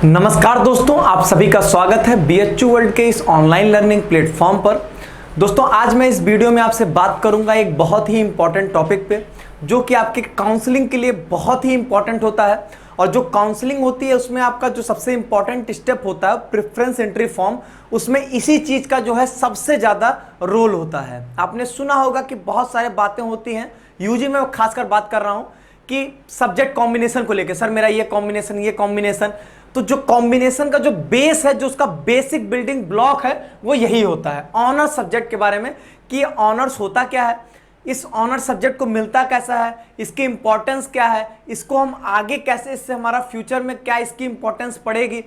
नमस्कार दोस्तों, आप सभी का स्वागत है BHU वर्ल्ड के इस ऑनलाइन लर्निंग प्लेटफॉर्म पर। दोस्तों, आज मैं इस वीडियो में आपसे बात करूंगा एक बहुत ही इंपॉर्टेंट टॉपिक पे, जो कि आपके काउंसलिंग के लिए बहुत ही इंपॉर्टेंट होता है। और जो काउंसलिंग होती है उसमें आपका जो सबसे इंपॉर्टेंट स्टेप होता है प्रेफरेंस एंट्री फॉर्म, उसमें इसी चीज़ का जो है सबसे ज़्यादा रोल होता है। आपने सुना होगा कि बहुत सारी बातें होती हैं, यूजी में खासकर बात कर रहा हूँ कि सब्जेक्ट कॉम्बिनेशन को लेकर, सर मेरा ये कॉम्बिनेशन, तो जो कॉम्बिनेशन का जो बेस है, जो उसका बेसिक बिल्डिंग ब्लॉक है, वो यही होता है ऑनर्स सब्जेक्ट के बारे में कि ऑनर्स होता क्या है, इस ऑनर्स सब्जेक्ट को मिलता कैसा है, इसकी इंपॉर्टेंस क्या है, इसको हम आगे कैसे, इससे हमारा फ्यूचर में क्या इसकी इंपॉर्टेंस पड़ेगी।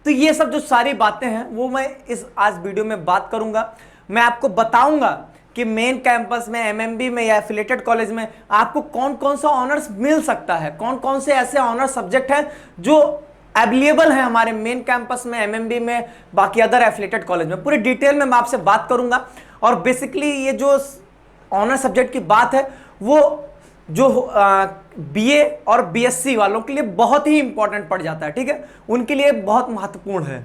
तो ये सब जो सारी बातें हैं वो मैं इस आज वीडियो में बात करूंगा। मैं आपको बताऊंगा कि मेन कैंपस में, एमएमबी में या एफिलिएटेड कॉलेज में आपको कौन कौन सा ऑनर्स मिल सकता है, कौन कौन से ऐसे ऑनर्स सब्जेक्ट हैं जो अवेलेबल है हमारे मेन कैंपस में, एमएमबी में, बाकी अदर एफिलिएटेड कॉलेज में। पूरी डिटेल में मैं आपसे बात करूंगा। और बेसिकली ये जो ऑनर सब्जेक्ट की बात है वो जो बीए और बीएससी वालों के लिए बहुत ही इंपॉर्टेंट पड़ जाता है, ठीक है, उनके लिए बहुत महत्वपूर्ण है।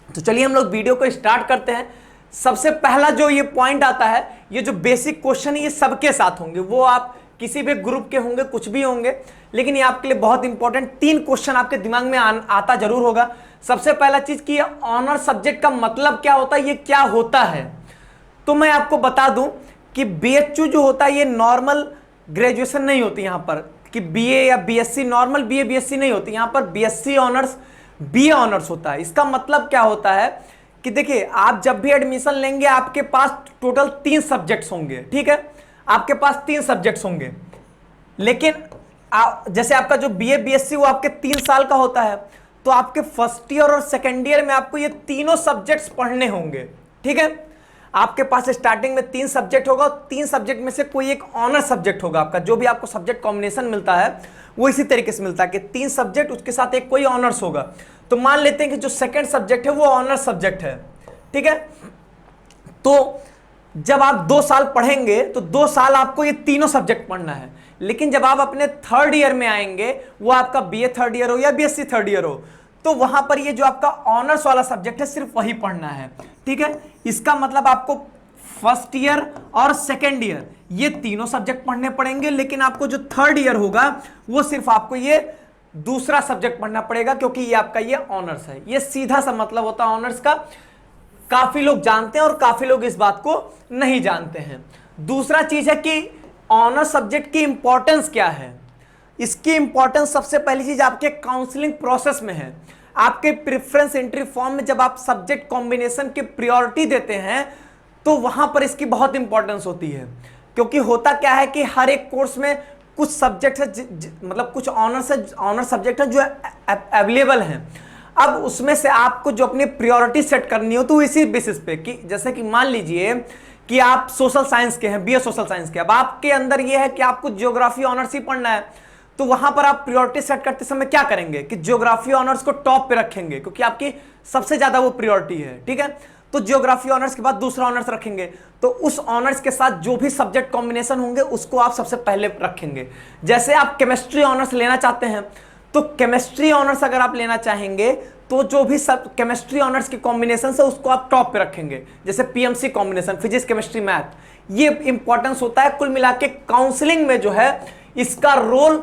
तो चलिए हम लोग वीडियो को स्टार्ट करते हैं। सबसे पहला जो ये पॉइंट आता है, ये जो बेसिक क्वेश्चन ये सबके साथ होंगे, वो आप किसी भी ग्रुप के होंगे, कुछ भी होंगे, लेकिन ये आपके लिए बहुत इंपॉर्टेंट 3 क्वेश्चन आपके दिमाग में आता जरूर होगा। सबसे पहला चीज कि ऑनर सब्जेक्ट का मतलब क्या होता है, ये क्या होता है। तो मैं आपको बता दूं कि BHU जो होता है ये नॉर्मल ग्रेजुएशन नहीं होती यहां पर, कि बीए या बीएससी, नॉर्मल बीए बीएससी नहीं होती यहां पर, बीएससी ऑनर्स, बीए ऑनर्स होता है। इसका मतलब क्या होता है कि देखिए, आप जब भी एडमिशन लेंगे आपके पास टोटल 3 सब्जेक्ट्स होंगे, ठीक है, आपके पास 3 सब्जेक्ट्स होंगे। लेकिन जैसे आपका जो बीए बीएससी वो आपके 3 साल का होता है, तो आपके फर्स्ट ईयर और सेकेंड ईयर में आपको ये तीनों सब्जेक्ट्स पढ़ने होंगे, ठीक है। आपके पास स्टार्टिंग में 3 सब्जेक्ट होगा, 3 सब्जेक्ट में से कोई एक ऑनर सब्जेक्ट होगा आपका। जो भी आपको सब्जेक्ट कॉम्बिनेशन मिलता है वो इसी तरीके से मिलता है कि 3 सब्जेक्ट, उसके साथ एक कोई ऑनर्स होगा। तो मान लेते हैं कि जो सेकेंड सब्जेक्ट है वो ऑनर सब्जेक्ट है, ठीक है। तो जब आप 2 साल पढ़ेंगे तो 2 साल आपको ये तीनों सब्जेक्ट पढ़ना है। लेकिन जब आप अपने थर्ड ईयर में आएंगे, वो आपका बीए थर्ड ईयर हो या बीएससी थर्ड ईयर हो, तो वहां पर ये जो आपका ऑनर्स वाला सब्जेक्ट है सिर्फ वही पढ़ना है, ठीक है। इसका मतलब आपको फर्स्ट ईयर और सेकेंड ईयर ये तीनों सब्जेक्ट पढ़ने पड़ेंगे, लेकिन आपको जो थर्ड ईयर होगा वो सिर्फ आपको ये दूसरा सब्जेक्ट पढ़ना पड़ेगा, क्योंकि ये आपका ये ऑनर्स है। ये सीधा सा मतलब होता है ऑनर्स का। काफी लोग जानते हैं और काफी लोग इस बात को नहीं जानते हैं। दूसरा चीज है कि ऑनर्स सब्जेक्ट की इंपॉर्टेंस क्या है। इसकी इंपॉर्टेंस सबसे पहली चीज आपके काउंसलिंग प्रोसेस में है। आपके प्रेफरेंस एंट्री फॉर्म में जब आप सब्जेक्ट कॉम्बिनेशन की प्रायोरिटी देते हैं तो वहां पर इसकी बहुत इंपॉर्टेंस होती है। क्योंकि होता क्या है कि हर एक कोर्स में कुछ सब्जेक्ट है, मतलब कुछ ऑनर सब्जेक्ट है जो अवेलेबल हैं। अब उसमें से आपको जो अपनी प्रायोरिटी सेट करनी हो तो इसी बेसिस पे, कि जैसे कि मान लीजिए कि आप सोशल साइंस के हैं, बीए सोशल साइंस के, अब आपके अंदर यह है कि आपको ज्योग्राफी ऑनर्स ही पढ़ना है, तो वहां पर आप प्रायोरिटी सेट करते समय क्या करेंगे कि ज्योग्राफी ऑनर्स को टॉप पे रखेंगे, क्योंकि आपकी सबसे ज्यादा वो प्रायोरिटी है, ठीक है। तो ज्योग्राफी ऑनर्स के बाद दूसरा ऑनर्स रखेंगे, तो उस ऑनर्स के साथ जो भी सब्जेक्ट कॉम्बिनेशन होंगे उसको आप सबसे पहले रखेंगे। जैसे आप केमिस्ट्री ऑनर्स लेना चाहते हैं, तो केमिस्ट्री ऑनर्स अगर आप लेना चाहेंगे तो जो भी सब केमिस्ट्री ऑनर्स की कॉम्बिनेशन है उसको आप टॉप पे रखेंगे। जैसे PMC combination, physics chemistry math, ये इंपॉर्टेंस होता है। कुल मिला के काउंसलिंग में जो है इसका रोल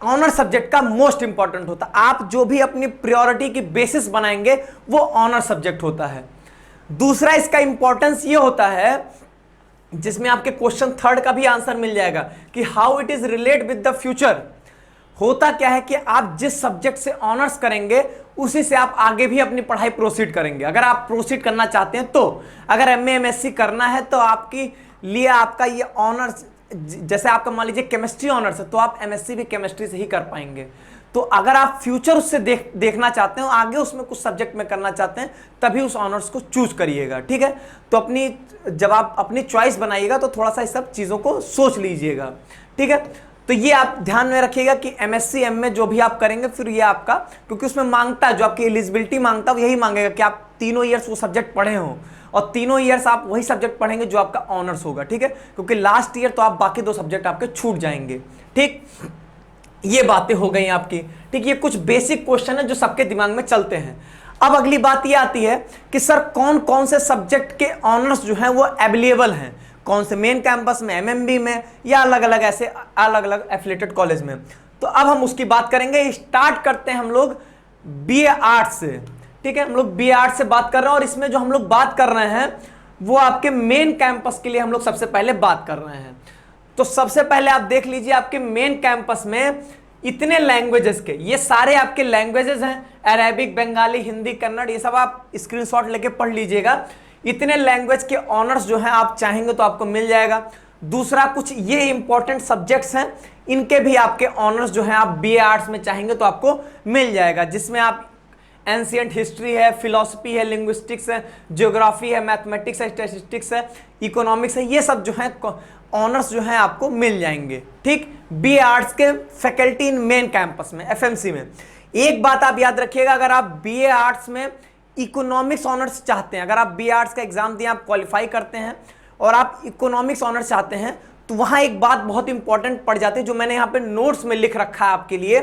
ऑनर सब्जेक्ट का मोस्ट इंपॉर्टेंट होता है। आप जो भी अपनी प्रायोरिटी की बेसिस बनाएंगे वो ऑनर सब्जेक्ट होता है। दूसरा इसका इंपॉर्टेंस ये होता है, जिसमें आपके क्वेश्चन थर्ड का भी आंसर मिल जाएगा कि how it is relate with the future. होता क्या है कि आप जिस सब्जेक्ट से ऑनर्स करेंगे उसी से आप आगे भी अपनी पढ़ाई प्रोसीड करेंगे, अगर आप प्रोसीड करना चाहते हैं तो। अगर एमए एमएससी करना है तो आपके लिए आपका ये ऑनर्स, जैसे आपका मान लीजिए केमिस्ट्री ऑनर्स है तो आप एमएससी भी केमिस्ट्री से ही कर पाएंगे। तो अगर आप फ्यूचर उससे देखना चाहते हो, आगे उसमें कुछ सब्जेक्ट में करना चाहते हैं, तभी उस ऑनर्स को चूज करिएगा, ठीक है। तो जब आप अपनी चॉइस बनाइएगा तो थोड़ा सा इस सब चीज़ों को सोच लीजिएगा, ठीक है। तो ये आप ध्यान में रखिएगा कि एमएससी एमए जो भी आप करेंगे, फिर ये आपका, क्योंकि उसमें मांगता है, जो आपकी एलिजिबिलिटी मांगता है यही मांगेगा कि आप तीनों ईयर्स वो सब्जेक्ट पढ़े हो, और तीनों ईयर्स आप वही सब्जेक्ट पढ़ेंगे जो आपका ऑनर्स होगा, ठीक है। क्योंकि लास्ट ईयर तो आप बाकी 2 सब्जेक्ट आपके छूट जाएंगे, ठीक। ये बातें हो गई आपकी। ठीक, ये कुछ बेसिक क्वेश्चन है जो सबके दिमाग में चलते हैं। अब अगली बात ये आती है कि सर कौन कौन से सब्जेक्ट के ऑनर्स जो हैं वो अवेलेबल हैं, कौन से मेन कैंपस में, एमएमबी में, या अलग अलग ऐसे अलग अलग एफिलिएटेड कॉलेज में। तो अब हम उसकी बात करेंगे। स्टार्ट करते हैं हम लोग बीए आर्ट्स से। ठीक है, हम लोग बीए आर्ट्स से बात कर रहे हैं, और इसमें जो हम लोग बात कर रहे हैं वो आपके मेन कैंपस के लिए हम लोग सबसे पहले बात कर रहे हैं। तो सबसे पहले आप देख लीजिए, आपके मेन कैंपस में इतने लैंग्वेजेस के, ये सारे आपके लैंग्वेजेस हैं, अरेबिक, बंगाली, हिंदी, कन्नड़, ये सब आप स्क्रीनशॉट लेके पढ़ लीजिएगा। इतने लैंग्वेज के ऑनर्स जो हैं आप चाहेंगे तो आपको मिल जाएगा। दूसरा, कुछ ये इंपॉर्टेंट सब्जेक्ट्स हैं, इनके भी आपके ऑनर्स जो हैं आप बीए आर्ट्स में चाहेंगे तो आपको मिल जाएगा, जिसमें आप एंशिएंट हिस्ट्री है, फिलॉसफी है, लिंग्विस्टिक्स है, ज्योग्राफी है, मैथमेटिक्स है, स्टैटिस्टिक्स है, इकोनॉमिक्स है, ये सब जो है ऑनर्स जो है आपको मिल जाएंगे। ठीक, बीए आर्ट्स के फैकल्टी इन मेन कैंपस में, एफएमसी में। एक बात आप याद रखिएगा, अगर आप बीए आर्ट्स में इकोनॉमिक्स ऑनर्स चाहते हैं, अगर आप बीए आर्ट्स का एग्जाम दिए, आप क्वालिफाई करते हैं और आप इकोनॉमिक्स ऑनर्स चाहते हैं, तो वहां एक बात बहुत इंपॉर्टेंट पड़ जाती है, जो मैंने यहाँ पे नोट्स में लिख रखा है आपके लिए।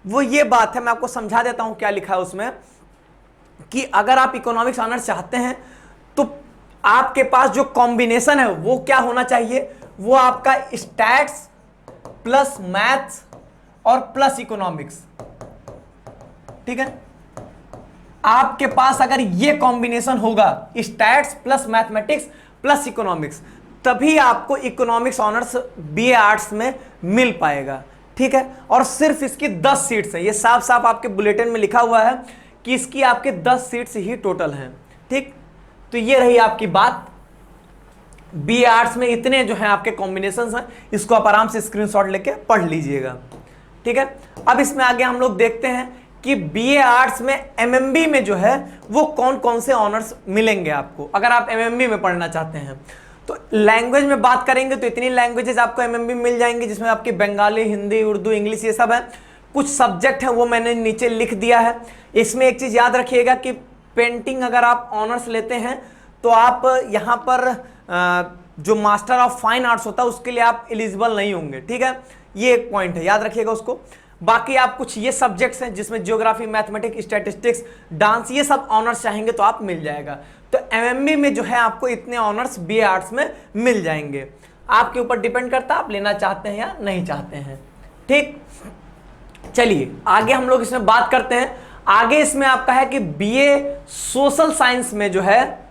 वो ये बात है, मैं आपको समझा देता हूं क्या लिखा है उसमें, कि अगर आप इकोनॉमिक्स ऑनर्स चाहते हैं तो आपके पास जो कॉम्बिनेशन है वो क्या होना चाहिए, वो आपका स्टैट्स प्लस मैथ्स और प्लस इकोनॉमिक्स। ठीक है, आपके पास अगर ये कॉम्बिनेशन होगा, stats plus mathematics plus economics, तभी आपको इकोनॉमिक्स ऑनर्स बीए आर्ट्स में मिल पाएगा। ठीक है, और सिर्फ इसकी 10 सीट्स हैं, ये साफ साफ आपके बुलेटिन में लिखा हुआ है कि इसकी आपके 10 सीट्स ही टोटल हैं। ठीक, तो ये रही आपकी बात। बीए आर्ट्स में इतने जो हैं आपके कॉम्बिनेशंस हैं, इसको आप आराम से स्क्रीनशॉट लेके पढ़ लीजिएगा। ठीक है, अब इसमें आगे हम लोग देखते हैं कि बीए आर्ट्स में एमएमबी में जो है वो कौन कौन से ऑनर्स मिलेंगे आपको, अगर आप एमएमबी में पढ़ना चाहते हैं। तो लैंग्वेज में बात करेंगे तो इतनी लैंग्वेजेस आपको एमएमबी में मिल जाएंगी, जिसमें आपकी बंगाली, हिंदी, उर्दू, इंग्लिश, ये सब है। कुछ सब्जेक्ट है वो मैंने नीचे लिख दिया है। इसमें एक चीज याद रखिएगा कि पेंटिंग अगर आप ऑनर्स लेते हैं तो आप यहाँ पर जो मास्टर ऑफ फाइन आर्ट्स होता है उसके लिए आप एलिजिबल नहीं होंगे। ठीक है, ये एक पॉइंट है, याद रखिएगा उसको। बाकी आप कुछ ये सब्जेक्ट्स हैं जिसमें ज्योग्राफी, मैथमेटिक्स, स्टैटिस्टिक्स, डांस, ये सब ऑनर्स चाहेंगे तो आप मिल जाएगा। तो एमएमबी में जो है आपको इतने ऑनर्स बीए आर्ट्स में मिल जाएंगे। आपके ऊपर डिपेंड करता है आप लेना चाहते हैं या नहीं चाहते हैं। ठीक, चलिए आगे हम लोग इसमें बात करते हैं। आगे इसमें आपका है कि बीए सोशल साइंस में जो है,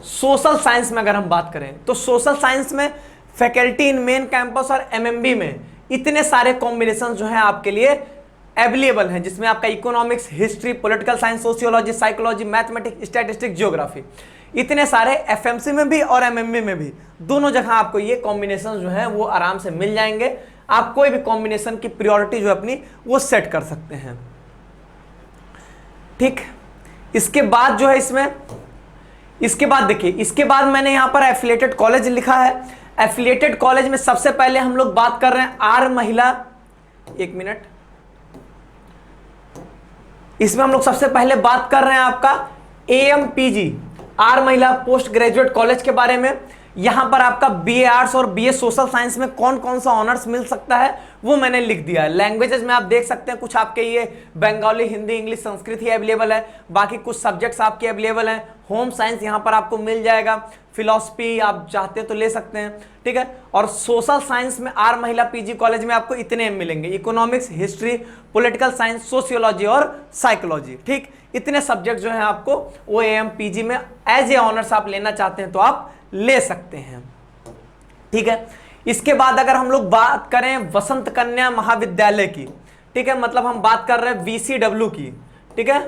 सोशल साइंस में अगर हम बात करें तो सोशल साइंस में फैकल्टी इन मेन कैंपस और एमएमबी में इतने सारे कॉम्बिनेशन जो हैं आपके लिए अवेलेबल हैं, जिसमें आपका economics, history, political science, sociology, psychology, mathematics, statistics, geography, इतने सारे एफएमसी में भी और एमएमबी में भी, दोनों जगह आपको ये कॉम्बिनेशन जो है वो आराम से मिल जाएंगे। आप कोई भी कॉम्बिनेशन की प्रायोरिटी जो अपनी वो सेट कर सकते हैं। ठीक, इसके बाद जो है इसमें, इसके बाद देखिए, इसके बाद मैंने यहां पर एफिलिएटेड कॉलेज लिखा है। एफिलिएटेड कॉलेज में सबसे पहले हम लोग बात कर रहे हैं आर महिला, एक मिनट, इसमें हम लोग सबसे पहले बात कर रहे हैं आपका एएमपीजी, आर महिला पोस्ट ग्रेजुएट कॉलेज के बारे में। यहां पर आपका बीए आर्ट्स और बीए सोशल साइंस में कौन कौन सा ऑनर्स मिल सकता है वो मैंने लिख दिया है। लैंग्वेजेस में आप देख सकते हैं, कुछ आपके ये बंगाली, हिंदी, इंग्लिश, संस्कृत ही अवेलेबल है, बाकी कुछ सब्जेक्ट्स आपके अवेलेबल हैं। होम साइंस यहां पर आपको मिल जाएगा, फिलॉसफी आप चाहते हैं तो ले सकते हैं। ठीक है, और सोशल साइंस में आर महिला पीजी कॉलेज में आपको इतने मिलेंगे, economics, history, political science, sociology और साइकोलॉजी। ठीक, इतने सब्जेक्ट जो है आपको वो एएमपीजी में एज ए ऑनर्स आप लेना चाहते हैं तो आप ले सकते हैं। ठीक है, इसके बाद अगर हम लोग बात करें वसंत कन्या महाविद्यालय की, ठीक है, मतलब हम बात कर रहे हैं वीसीडब्ल्यू की। ठीक है,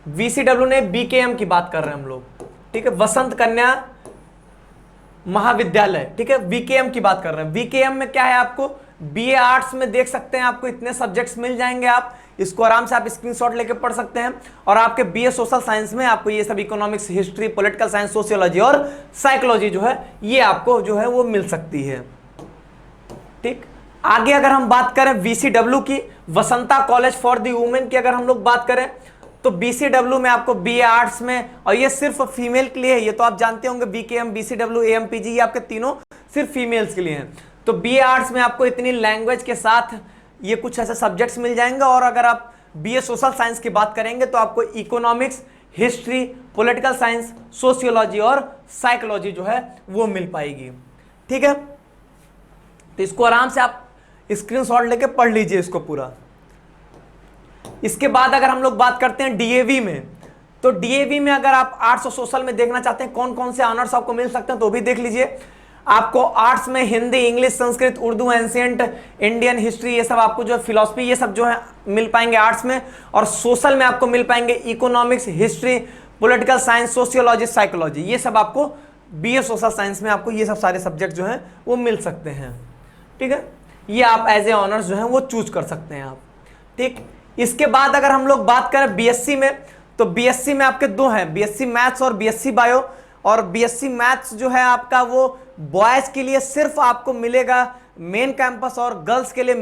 वीसीडब्ल्यू ने बीकेएम की बात कर रहे हैं हम लोग। ठीक है, वसंत कन्या महाविद्यालय, ठीक है, वीकेएम की बात कर रहे हैं। वीकेएम में क्या है, आपको बीए आर्ट्स में देख सकते हैं आपको इतने सब्जेक्ट्स मिल जाएंगे, आप इसको आराम से आप स्क्रीनशॉट लेके पढ़ सकते हैं। और आपके बीए सोशल साइंस में आपको ये सब economics, history, political science, sociology और साइकोलॉजी जो है ये आपको जो है वो मिल सकती है। ठीक, आगे अगर हम बात करें वीसीडब्ल्यू की, Vasanta college for the women की अगर हम लोग बात करें तो बीसीडब्ल्यू में आपको बीए आर्ट्स में, और ये सिर्फ फीमेल के लिए है, ये तो आप जानते होंगे, बीकेएम, बीसीडब्ल्यू, एएमपीजी, ये आपके तीनों सिर्फ फीमेल्स के लिए हैं। तो बीए आर्ट्स में आपको इतनी लैंग्वेज के साथ ये कुछ ऐसे सब्जेक्ट्स मिल जाएंगे। और अगर आप बीए सोशल साइंस की बात करेंगे तो आपको economics, history, political science, sociology और साइकोलॉजी जो है वो मिल पाएगी। ठीक है, तो इसको आराम से आप स्क्रीनशॉट लेके पढ़ लीजिए इसको पूरा। इसके बाद अगर हम लोग बात करते हैं डीएवी में, तो डीएवी में अगर आप आर्ट्स और सोशल में देखना चाहते हैं कौन कौन से ऑनर्स आपको मिल सकते हैं तो भी देख लीजिए। आपको आर्ट्स में Hindi, English, Sanskrit, Urdu, ancient Indian history, ये सब आपको जो फिलॉसफी, ये सब जो है मिल पाएंगे आर्ट्स में। और सोशल में आपको मिल पाएंगे economics, history, political science, sociology, psychology, ये सब आपको बीए सोशल साइंस में आपको ये सब सारे सब्जेक्ट जो हैं वो मिल सकते हैं। ठीक है, ये आप एज ए ऑनर्स जो है वो चूज कर सकते हैं आप। ठीक, इसके बाद अगर हम लोग बात करें बीएससी में, तो बीएससी में आपके दो हैं, बीएससी मैथ्स और बीएससी बायो। और बीएससी मैथ्स जो है आपका वो बॉयज के लिए सिर्फ आपको मिलेगा मेन कैंपस, और गर्ल्स के लिए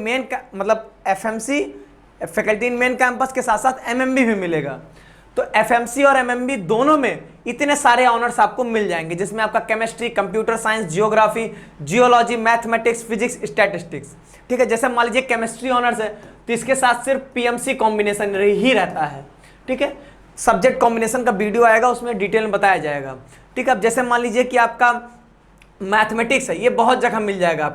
मतलब FMC faculty in main campus के साथ साथ एमएमबी भी मिलेगा। तो एफएमसी और एमएमबी दोनों में इतने सारे ऑनर्स आपको मिल जाएंगे, जिसमें आपका chemistry, computer science, geography, geology, mathematics, physics, statistics. ठीक है, जैसे मान लीजिए केमिस्ट्री ऑनर्स है तो इसके साथ सिर्फ पीएमसी कॉम्बिनेशन ही रहता है। ठीक है, सब्जेक्ट कॉम्बिनेशन का वीडियो आएगा, उसमें डिटेल में बताया जाएगा। ठीक है, अब जैसे मान लीजिए कि आपका मैथमेटिक्स है, ये बहुत जगह मिल जाएगा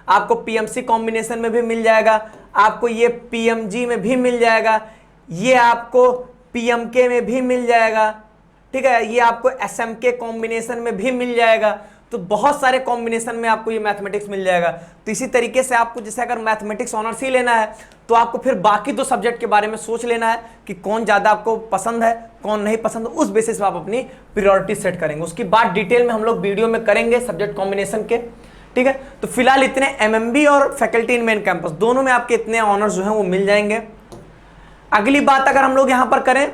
आपको पीएमसी कॉम्बिनेशन में भी मिल जाएगा, आपको ये पीएमजी में भी मिल जाएगा, ये आपको पीएमके में भी मिल जाएगा। ठीक है, ये आपको एसएमके कॉम्बिनेशन में भी मिल जाएगा। तो बहुत सारे कॉम्बिनेशन में आपको ये मैथमेटिक्स मिल जाएगा। तो इसी तरीके से आपको जैसे अगर मैथमेटिक्स ऑनर्स ही लेना है तो आपको फिर बाकी दो सब्जेक्ट के बारे में सोच लेना है कि कौन ज़्यादा आपको पसंद है, कौन नहीं पसंद, उस बेसिस पे आप अपनी प्रायोरिटी सेट करेंगे। उसकी बात डिटेल में हम लोग वीडियो में करेंगे सब्जेक्ट कॉम्बिनेशन के। ठीक है, तो फिलहाल इतने एमएमबी और फैकल्टी इन मेन कैंपस दोनों में आपके इतने ऑनर्स जो हैं वो मिल जाएंगे। अगली बात अगर हम लोग यहाँ पर करें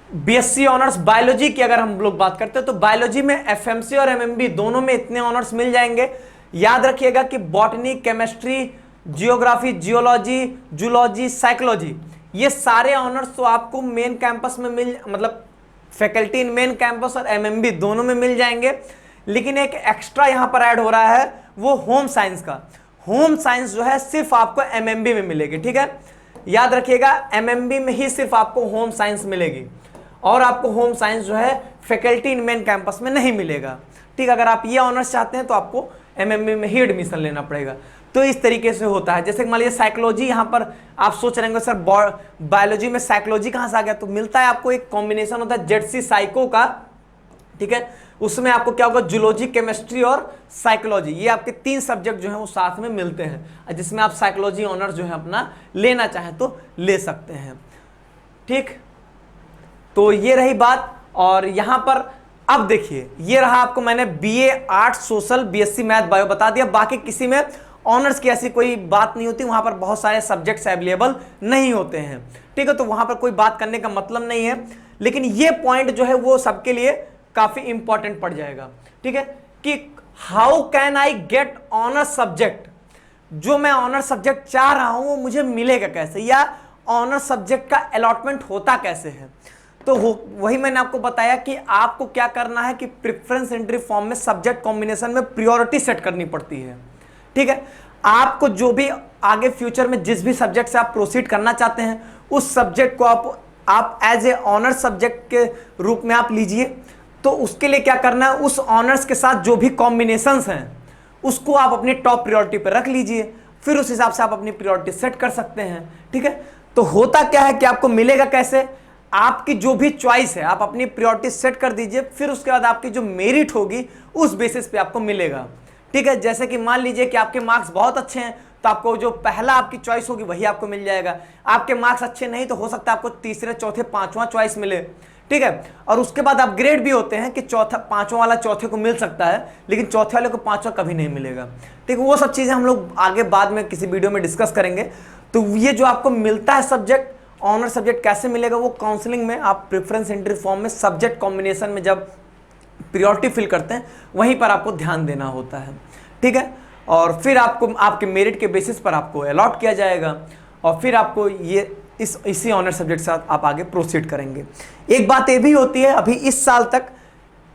बीएससी ऑनर्स बायोलॉजी की, अगर हम लोग बात करते हैं तो बायोलॉजी में एफएमसी और एमएमबी दोनों में इतने ऑनर्स मिल जाएंगे। याद रखिएगा कि botany, chemistry, geography, geology, zoology, psychology, ये सारे ऑनर्स तो आपको मेन कैंपस में मतलब फैकल्टी इन मेन कैंपस और एमएमबी दोनों में मिल जाएंगे। लेकिन एक एक्स्ट्रा यहाँ पर ऐड हो रहा है वो होम साइंस का। होम साइंस जो है सिर्फ आपको एमएमबी में मिलेगी। ठीक है, याद रखिएगा एमएमबी में ही सिर्फ आपको होम साइंस मिलेगी, और आपको होम साइंस जो है फैकल्टी इन मेन कैंपस में नहीं मिलेगा। ठीक, अगर आप ये ऑनर्स चाहते हैं तो आपको एमएमबी में ही एडमिशन लेना पड़ेगा। तो इस तरीके से होता है। जैसे मान लीजिए साइकोलॉजी, यहाँ पर आप सोच रहे होंगे सर बायोलॉजी में साइकोलॉजी कहाँ से आ गया, तो मिलता है आपको, एक कॉम्बिनेशन होता है जेडसी साइको का। ठीक है, उसमें आपको क्या होगा, जूलॉजी, केमिस्ट्री और साइकोलॉजी, ये आपके तीन सब्जेक्ट जो हैं वो साथ में मिलते हैं, जिसमें आप साइकोलॉजी ऑनर्स जो है अपना लेना चाहें तो ले सकते हैं। ठीक, तो ये रही बात। और यहां पर अब देखिए, ये रहा आपको मैंने BA arts, social, BSc math, bio बता दिया। बाकी किसी में ऑनर्स की ऐसी कोई बात नहीं होती, वहां पर बहुत सारे सब्जेक्ट्स अवेलेबल नहीं होते हैं। ठीक है, तो वहां पर कोई बात करने का मतलब नहीं है। लेकिन ये पॉइंट जो है वो सबके लिए काफी इंपॉर्टेंट पड़ जाएगा। ठीक है, कि how can I get honours subject, जो मैं ऑनर्स सब्जेक्ट चाह रहा हूं वो मुझे मिलेगा कैसे, या ऑनर्स सब्जेक्ट का अलॉटमेंट होता कैसे है। तो वही मैंने आपको बताया कि आपको क्या करना है कि प्रेफरेंस एंट्री फॉर्म में सब्जेक्ट कॉम्बिनेशन में प्रायोरिटी सेट करनी पड़ती है। ठीक है, आपको जो भी आगे फ्यूचर में जिस भी सब्जेक्ट से आप प्रोसीड करना चाहते हैं उस सब्जेक्ट को आप एज ए ऑनर्स सब्जेक्ट के रूप में आप लीजिए। तो उसके लिए क्या करना है, उस ऑनर्स के साथ जो भी कॉम्बिनेशंस हैं उसको आप अपनी टॉप प्रायोरिटी पर रख लीजिए, फिर उस हिसाब से आप अपनी प्रायोरिटी सेट कर सकते हैं। ठीक है, तो होता क्या है कि आपको मिलेगा कैसे, आपकी जो भी चॉइस है आप अपनी प्रायोरिटी सेट कर दीजिए, फिर उसके बाद आपकी जो मेरिट होगी उस बेसिस पे आपको मिलेगा। ठीक है, जैसे कि मान लीजिए कि आपके मार्क्स बहुत अच्छे हैं तो आपको जो पहला आपकी चॉइस होगी वही आपको मिल जाएगा। आपके मार्क्स अच्छे नहीं तो हो सकता है आपको तीसरे, चौथे, पांचवा चॉइस मिले। ठीक है, और उसके बाद अपग्रेड भी होते हैं कि चौथा, पांचवा वाला चौथे को मिल सकता है, लेकिन चौथे वाले को पांचवा कभी नहीं मिलेगा। ठीक है, वो सब चीजें हम लोग आगे बाद में किसी वीडियो में डिस्कस करेंगे। तो ये जो आपको मिलता है सब्जेक्ट, ऑनर सब्जेक्ट कैसे मिलेगा, वो काउंसलिंग में आप प्रेफरेंस एंट्री फॉर्म में सब्जेक्ट कॉम्बिनेशन में जब प्रायोरिटी फिल करते हैं वहीं पर आपको ध्यान देना होता है। ठीक है, और फिर आपको आपके मेरिट के बेसिस पर आपको अलॉट किया जाएगा, और फिर आपको ये इसी ऑनर सब्जेक्ट के साथ आप आगे प्रोसीड करेंगे। एक बात ये भी होती है, अभी इस साल तक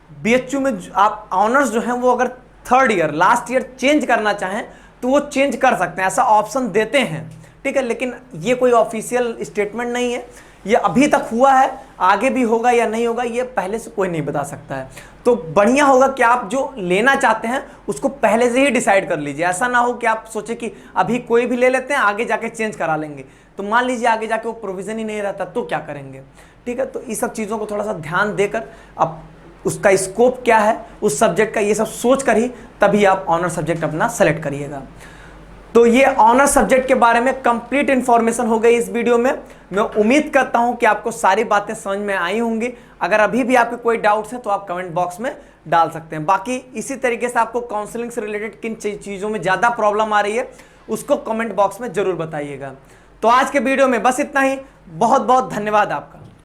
बीएचयू में आप ऑनर्स जो हैं वो अगर third year last year change करना चाहें तो वो चेंज कर सकते हैं, ऐसा ऑप्शन देते हैं, ठीक है। लेकिन ये कोई ऑफिशियल स्टेटमेंट नहीं है, ये अभी तक हुआ है, आगे भी होगा या नहीं होगा ये पहले से कोई नहीं बता सकता है। तो बढ़िया होगा कि आप जो लेना चाहते हैं उसको पहले से ही डिसाइड कर लीजिए। ऐसा ना हो कि आप सोचे कि अभी कोई भी ले लेते हैं आगे जाके चेंज करा लेंगे, तो मान लीजिए आगे जाके वो प्रोविजन ही नहीं रहता तो क्या करेंगे, ठीक है। तो इस सब चीज़ों को थोड़ा सा ध्यान देकर अब उसका स्कोप क्या है उस सब्जेक्ट का, ये सब सोच कर ही तभी आप ऑनर सब्जेक्ट अपना सेलेक्ट करिएगा। तो ये ऑनर सब्जेक्ट के बारे में कंप्लीट इंफॉर्मेशन हो गई इस वीडियो में। मैं उम्मीद करता हूं कि आपको सारी बातें समझ में आई होंगी। अगर अभी भी आपके कोई डाउट्स हैं तो आप कमेंट बॉक्स में डाल सकते हैं। बाकी इसी तरीके से आपको काउंसलिंग से रिलेटेड किन चीज़ों में ज़्यादा प्रॉब्लम आ रही है उसको कमेंट बॉक्स में ज़रूर बताइएगा। तो आज के वीडियो में बस इतना ही। बहुत बहुत धन्यवाद आपका।